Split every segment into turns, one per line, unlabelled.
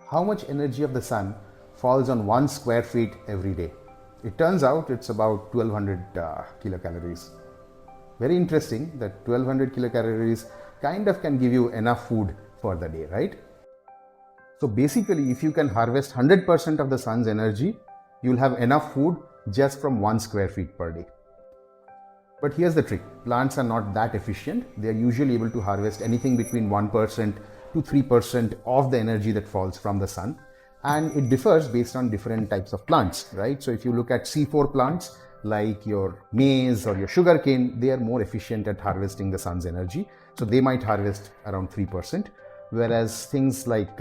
how much energy of the sun falls on 1 square feet every day? It turns out it's about 1200 kilocalories. Very interesting that 1200 kilocalories kind of can give you enough food for the day, right? So basically, if you can harvest 100% of the sun's energy, you'll have enough food just from 1 square feet per day. But here's the trick. Plants are not that efficient. They are usually able to harvest anything between 1% to 3% of the energy that falls from the sun. And it differs based on different types of plants, right? So if you look at C4 plants, like your maize or your sugarcane, they are more efficient at harvesting the sun's energy. So they might harvest around 3%. Whereas things like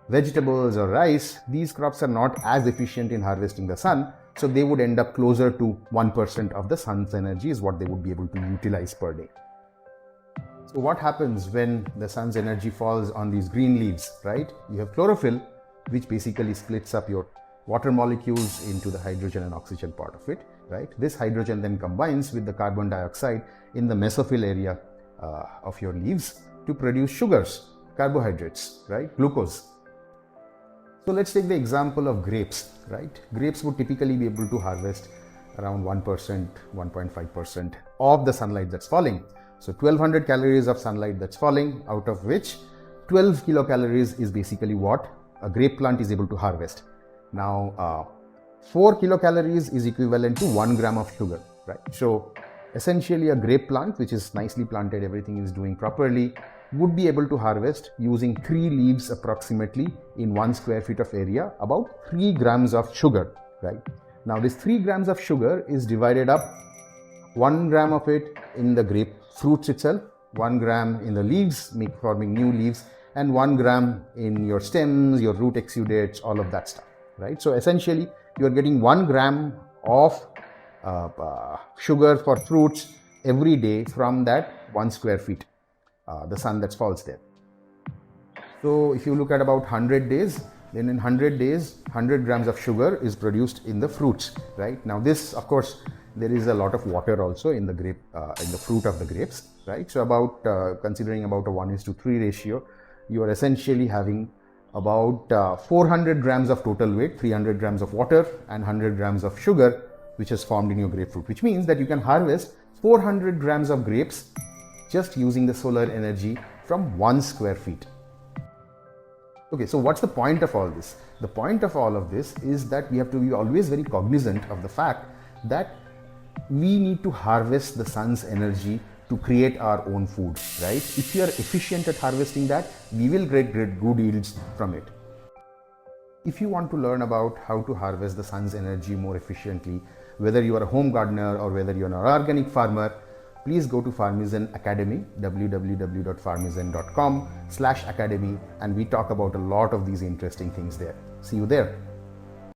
vegetables or rice, these crops are not as efficient in harvesting the sun. So they would end up closer to 1% of the sun's energy is what they would be able to utilize per day. So what happens when the sun's energy falls on these green leaves, right? You have chlorophyll, which basically splits up your water molecules into the hydrogen and oxygen part of it, right? This hydrogen then combines with the carbon dioxide in the mesophyll area of your leaves to produce sugars, carbohydrates, right? Glucose. So let's take the example of grapes, right? Grapes would typically be able to harvest around 1%, 1.5% of the sunlight that's falling. So 1200 calories of sunlight that's falling, out of which 12 kilocalories is basically what a grape plant is able to harvest. Now, 4 kilocalories is equivalent to 1 gram of sugar, right? So essentially a grape plant, which is nicely planted, everything is doing properly, would be able to harvest using 3 leaves approximately in 1 square feet of area, about 3 grams of sugar, right? Now this 3 grams of sugar is divided up, 1 gram of it in the grape fruits itself, 1 gram in the leaves, forming new leaves, and 1 gram in your stems, your root exudates, all of that stuff, right? So essentially you are getting 1 gram of sugar for fruits every day from that 1 square feet. The sun that falls there. So if you look at about 100 days, then in 100 days, 100 grams of sugar is produced in the fruits, right? Now this, of course, there is a lot of water also in the grape, in the fruit of the grapes, right? So about, considering about a 1:3 ratio, you are essentially having about 400 grams of total weight, 300 grams of water and 100 grams of sugar, which is formed in your grapefruit, which means that you can harvest 400 grams of grapes just using the solar energy from 1 square feet. Okay, so what's the point of all this? The point of all of this is that we have to be always very cognizant of the fact that we need to harvest the sun's energy to create our own food, right? If you are efficient at harvesting that, we will get good yields from it. If you want to learn about how to harvest the sun's energy more efficiently, whether you are a home gardener or whether you're an organic farmer, please go to Farmizon Academy, www.farmizon.com/academy, and we talk about a lot of these interesting things there. See you there.